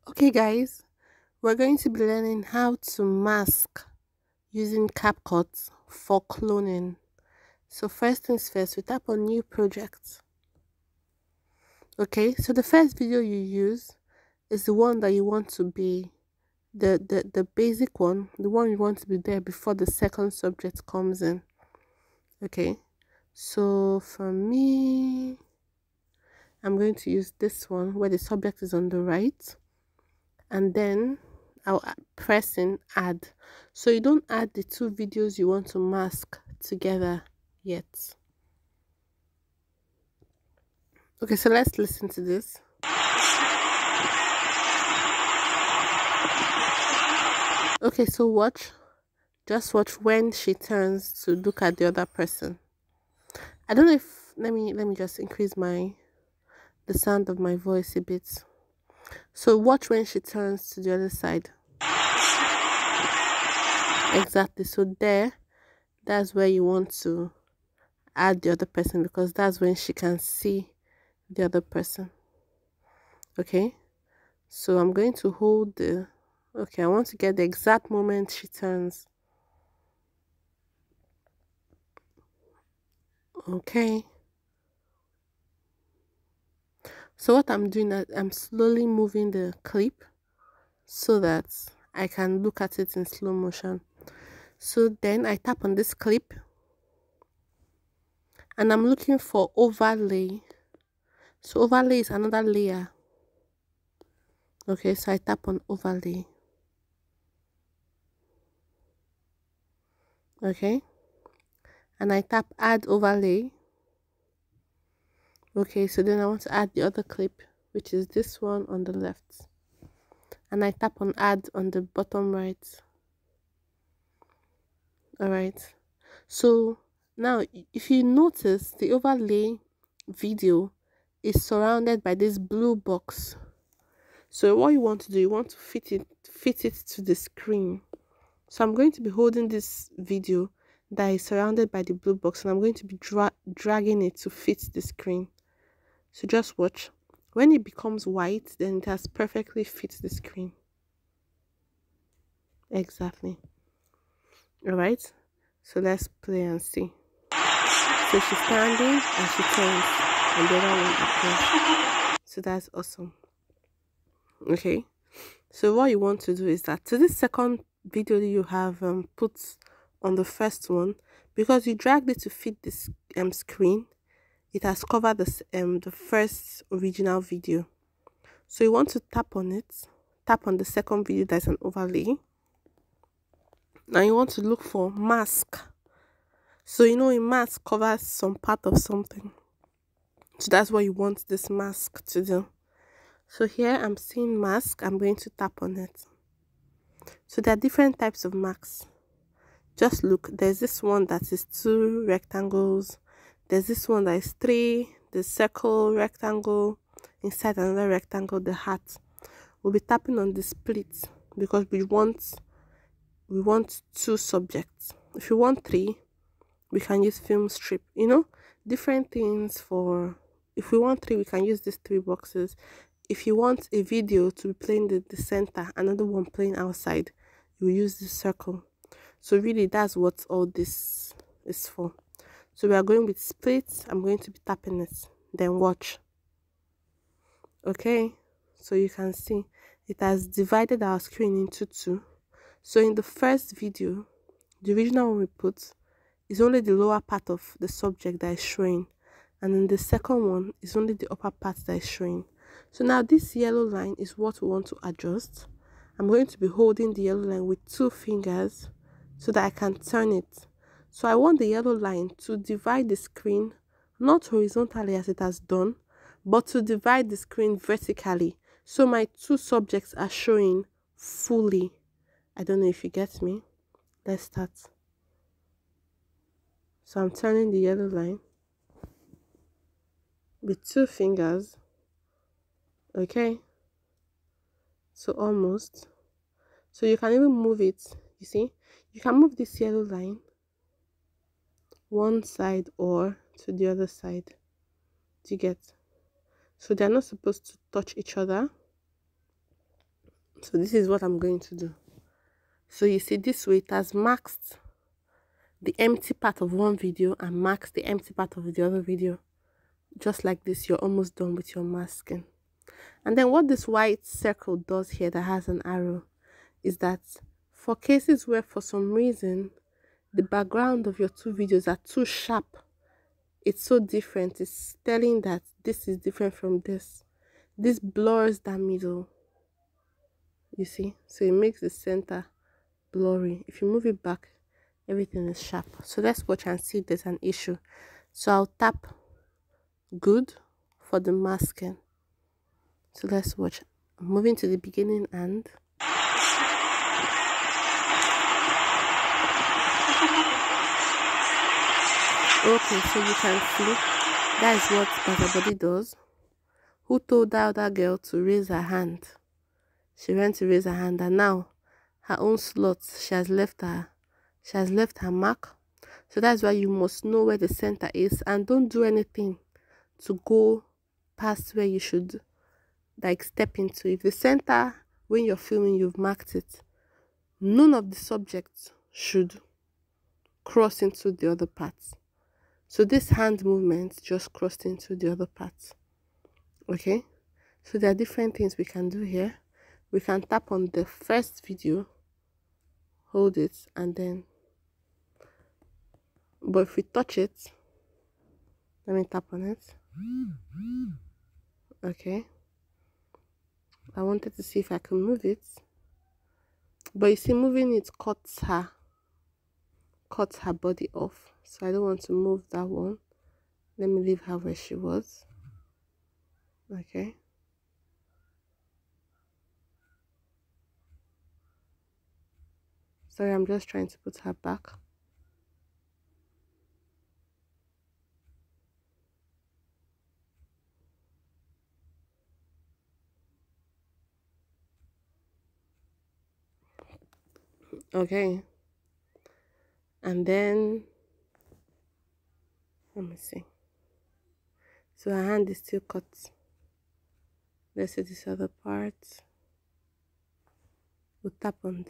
Okay, guys, we're going to be learning how to mask using Capcut for cloning. So, first things first, we tap on New Project. Okay, so the first video you use is the one that you want to be the basic one, the one you want to be there before the second subject comes in. Okay, so for me, I'm going to use this one where the subject is on the right, and then I'll press in add. So you don't add the two videos you want to mask together yet. Okay, so let's listen to this. Okay, so just watch when she turns to look at the other person. I don't know if let me just increase the sound of my voice a bit. So watch when she turns to the other side. Exactly. So that's where you want to add the other person, because that's when she can see the other person. Okay, so I'm going to hold I want to get the exact moment she turns. Okay, so what I'm doing is I'm slowly moving the clip so that I can look at it in slow motion. So then I tap on this clip and I'm looking for overlay. So overlay is another layer. Okay, so I tap on overlay. Okay, and I tap add overlay. Okay, so then I want to add the other clip, which is this one on the left, and I tap on add on the bottom right. All right, so now if you notice, the overlay video is surrounded by this blue box. So what you want to do, you want to fit it to the screen. So I'm going to be holding this video that is surrounded by the blue box, and I'm going to be dragging it to fit the screen. So just watch. When it becomes white, then it has perfectly fit the screen. Exactly. All right, so let's play and see. So she's standing and she turns, and the other one appears. So that's awesome. Okay, so what you want to do is that to this second video that you have put on the first one, because you dragged it to fit this screen, it has covered the first original video. So you want to tap on it, tap on the second video that's an overlay. Now you want to look for mask. So a mask covers some part of something. So that's what you want this mask to do. So here I'm seeing mask. I'm going to tap on it. So there are different types of masks. Just look. There's this one that is 2 rectangles. There's this one that is 3. The circle, rectangle, inside another rectangle, the heart. We'll be tapping on the split because we want 2 subjects. If you want 3, we can use film strip. Different things for. If we want 3, we can use these 3 boxes. If you want a video to be playing the center, another one playing outside, you use the circle. So really, that's what all this is for. So we are going with split. I'm going to be tapping it. Then watch. Okay, so you can see it has divided our screen into 2. So in the first video, the original one we put is only the lower part of the subject that is showing, and in the second one is only the upper part that is showing. So now this yellow line is what we want to adjust. I'm going to be holding the yellow line with 2 fingers so that I can turn it. So I want the yellow line to divide the screen, not horizontally as it has done, but to divide the screen vertically. So my 2 subjects are showing fully. I don't know if you get me. Let's start. So I'm turning the yellow line with 2 fingers. Okay, so almost. So you can even move it. You see, you can move this yellow line one side or to the other side. Do you get? So they're not supposed to touch each other. So this is what I'm going to do. So you see, this way it has masked the empty part of one video and masked the empty part of the other video. Just like this, you're almost done with your masking. And then what this white circle does here that has an arrow is that for cases where for some reason the background of your two videos are too sharp, it's so different, it's telling that this is different from this. This blurs that middle, you see, so it makes the center blurry. If you move it back, everything is sharp. So let's watch and see if there's an issue. So I'll tap good for the masking. So let's watch. I'm moving to the beginning and okay, so you can see that is what Body does. Who told that other girl to raise her hand? She went to raise her hand, and now her own slot, she has left her mark. So that's why you must know where the center is, and don't do anything to go past where you should like step into. If the center, when you're filming, you've marked it, none of the subjects should cross into the other parts. So this hand movement just crossed into the other parts. Okay, so there are different things we can do here. We can tap on the first video, hold it, and then, but if we touch it, let me tap on it. Okay, I wanted to see if I can move it, but you see, moving it cuts her body off, so I don't want to move that one. Let me leave her where she was. Okay, sorry, I'm just trying to put her back. Okay, and then let me see. So her hand is still cut. Let's see this other part. We'll tap on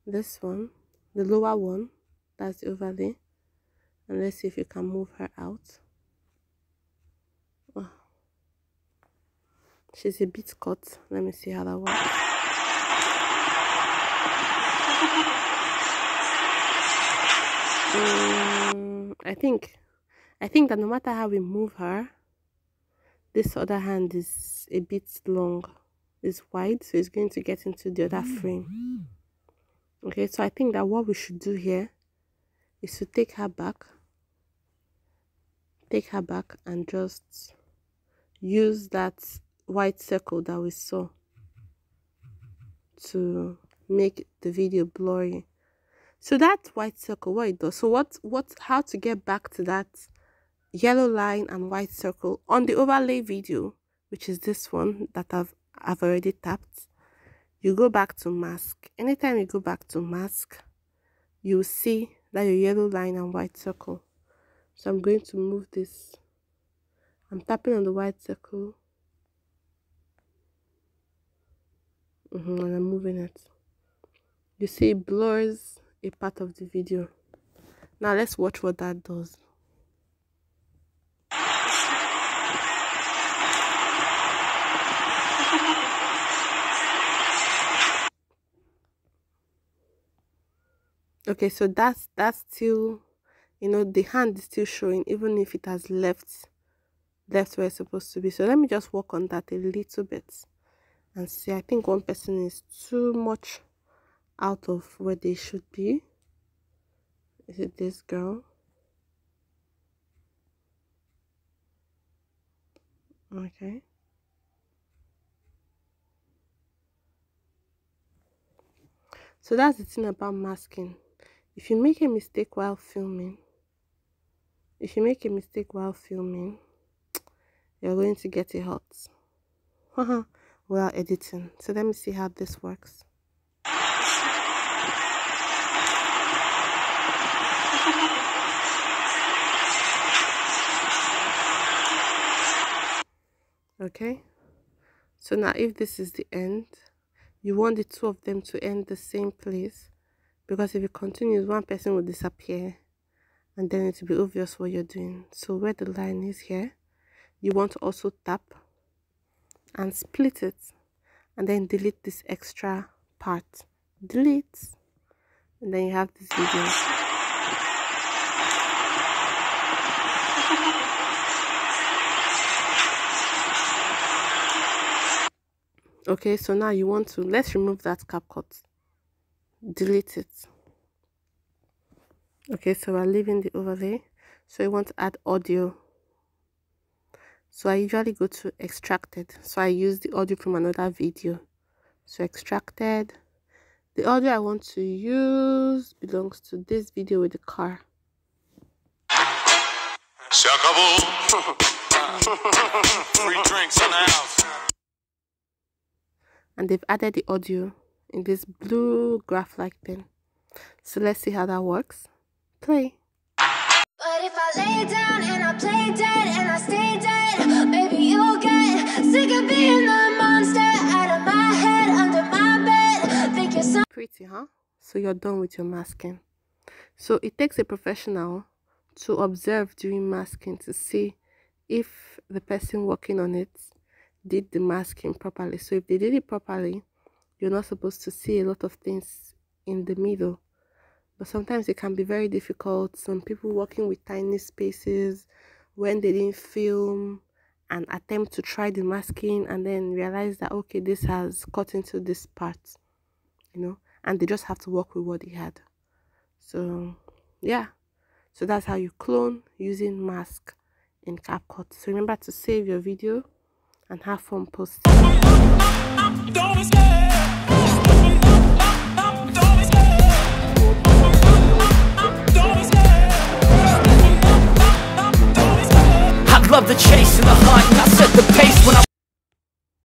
this one, the lower one, that's the overlay, and let's see if you can move her out. Oh, she's a bit cut. Let me see how that works. I think that no matter how we move her, this other hand is a bit long, it's wide, so it's going to get into the other frame. Okay, so I think that what we should do here is to take her back and just use that white circle that we saw to make the video blurry. So that white circle, what it does, so how to get back to that yellow line and white circle on the overlay video, which is this one that I've already tapped. You go back to mask. Anytime you go back to mask, you see that your yellow line and white circle. So I'm going to move this. I'm tapping on the white circle, and I'm moving it. You see it blurs a part of the video. Now let's watch what that does. Okay, so that's still, you know, the hand is still showing even if it has left where it's supposed to be. So let me just work on that a little bit and see. I think one person is too much out of where they should be. Is it this girl? Okay. So that's the thing about masking. If you make a mistake while filming, you're going to get it hot while editing. So let me see how this works. Okay, So now if this is the end, you want the two of them to end the same place, because if it continues, one person will disappear and then it will be obvious what you're doing. So where the line is here, you want to also tap and split it, and then delete this extra part. Delete, and then you have this video. Okay, so now you want to, let's remove that Capcut. Delete it. Okay, so we're leaving the overlay. So you want to add audio. So I usually go to extracted. So I use the audio from another video. So extracted. The audio I want to use belongs to this video with the car. Free drinks in the house. And they've added the audio in this blue graph-like thing. So let's see how that works. Play. But if I lay down and I play dead and I stay dead, maybe you'll get sick of being the monster out of my head, under my bed. Think you're so pretty, huh? So you're done with your masking. So it takes a professional to observe during masking to see if the person working on it did the masking properly. So if they did it properly, you're not supposed to see a lot of things in the middle. But sometimes it can be very difficult. Some people working with tiny spaces, when they didn't film and attempt to try the masking and then realize that, okay, this has cut into this part, you know, and they just have to work with what they had. So yeah, so that's how you clone using mask in Capcut. So remember to save your video and have fun posting. Love the chase and the hunt, and I set the pace when I